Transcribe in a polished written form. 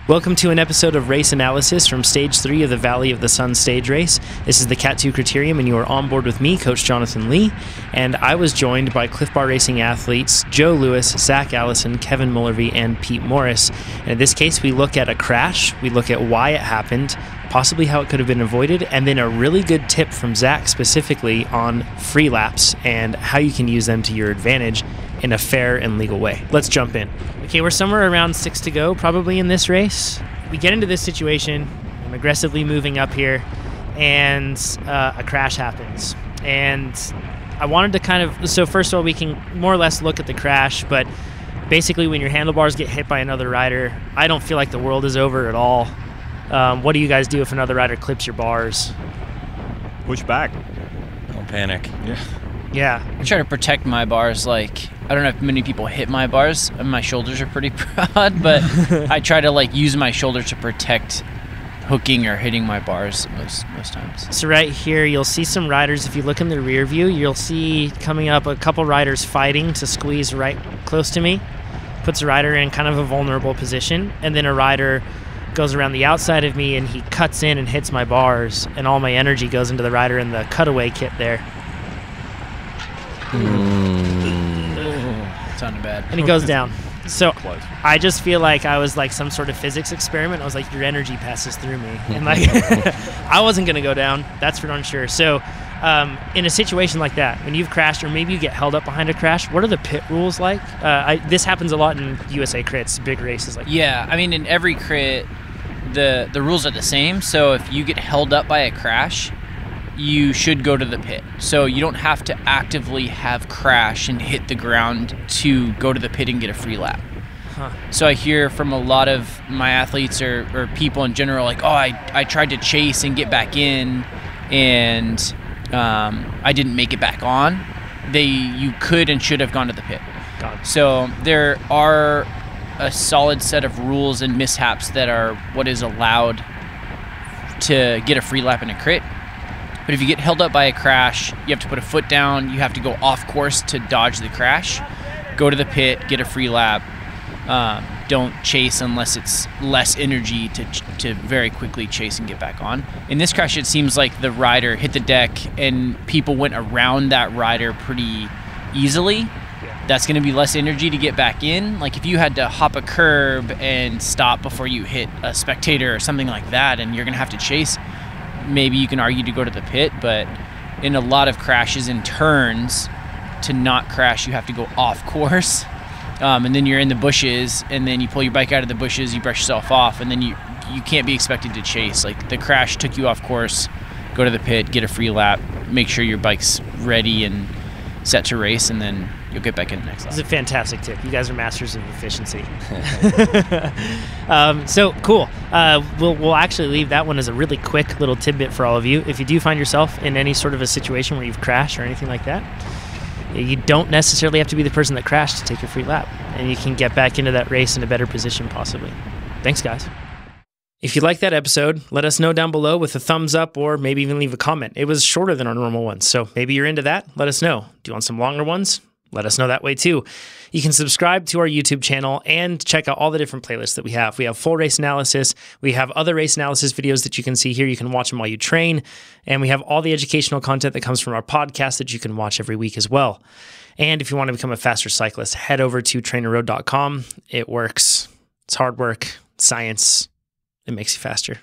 Welcome to an episode of Race Analysis from Stage 3 of the Valley of the Sun stage race. This is the Cat 2 Criterium, and you are on board with me, Coach Jonathan Lee, and I was joined by Cliff Bar Racing athletes Joe Lewis, Zach Allison, Kevin Mullerby, and Pete Morris. And in this case, we look at a crash, we look at why it happened, possibly how it could have been avoided, and then a really good tip from Zach specifically on free laps and how you can use them to your advantage in a fair and legal way. Let's jump in. Okay, we're somewhere around 6 to go probably in this race. We get into this situation, I'm aggressively moving up here, and a crash happens. And I wanted to so first of all, we can more or less look at the crash, but basically when your handlebars get hit by another rider, I don't feel like the world is over at all. What do you guys do if another rider clips your bars? Push back. Don't panic. Yeah. I try to protect my bars. Like, I don't know if many people hit my bars. My shoulders are pretty broad, but I try to use my shoulders to protect hooking or hitting my bars most times. So right here, you'll see some riders. If you look in the rear view, you'll see coming up a couple riders fighting to squeeze right close to me. Puts a rider in kind of a vulnerable position, and then a rider goes around the outside of me and he cuts in and hits my bars, and all my energy goes into the rider in the cutaway kit there. Sounded bad. And he goes down. So I just feel like I was like some sort of physics experiment. I was like, your energy passes through me. And I wasn't going to go down. That's for darn sure. So in a situation like that, when you've crashed or maybe you get held up behind a crash, what are the pit rules like? This happens a lot in USA crits, big races like that. Yeah, I mean, in every crit, the rules are the same. So if you get held up by a crash, you should go to the pit. So you don't have to actively have crash and hit the ground to go to the pit and get a free lap. Huh. So I hear from a lot of my athletes or people in general, like, oh, I tried to chase and get back in, and I didn't make it back on. You could and should have gone to the pit. So there are a solid set of rules and mishaps that are what is allowed to get a free lap in a crit. But if you get held up by a crash, you have to put a foot down, you have to go off course to dodge the crash, go to the pit, get a free lap. Don't chase unless it's less energy to very quickly chase and get back on. In this crash, it seems like the rider hit the deck and people went around that rider pretty easily. That's going to be less energy to get back in. Like if you had to hop a curb and stop before you hit a spectator or something like that, and you're going to have to chase, maybe you can argue to go to the pit. But in a lot of crashes and turns, to not crash, you have to go off course. And then you're in the bushes, and then you pull your bike out of the bushes, you brush yourself off, and then you can't be expected to chase. Like the crash took you off course, go to the pit, get a free lap, make sure your bike's ready and set to race, and then you'll get back in the next lap. It's a fantastic tip. You guys are masters of efficiency. So cool. We'll actually leave that one as a really quick little tidbit for all of you. If you do find yourself in any sort of a situation where you've crashed or anything like that, you don't necessarily have to be the person that crashed to take your free lap, and you can get back into that race in a better position possibly. Thanks, guys. If you like that episode, let us know down below with a thumbs up, or maybe even leave a comment. It was shorter than our normal ones, so maybe you're into that. Let us know. Do you want some longer ones? Let us know that way too. You can subscribe to our YouTube channel and check out all the different playlists that we have. We have full race analysis. We have other race analysis videos that you can see here. You can watch them while you train. And we have all the educational content that comes from our podcast that you can watch every week as well. And if you want to become a faster cyclist, head over to TrainerRoad.com. It works. It's hard work, science. It makes you faster.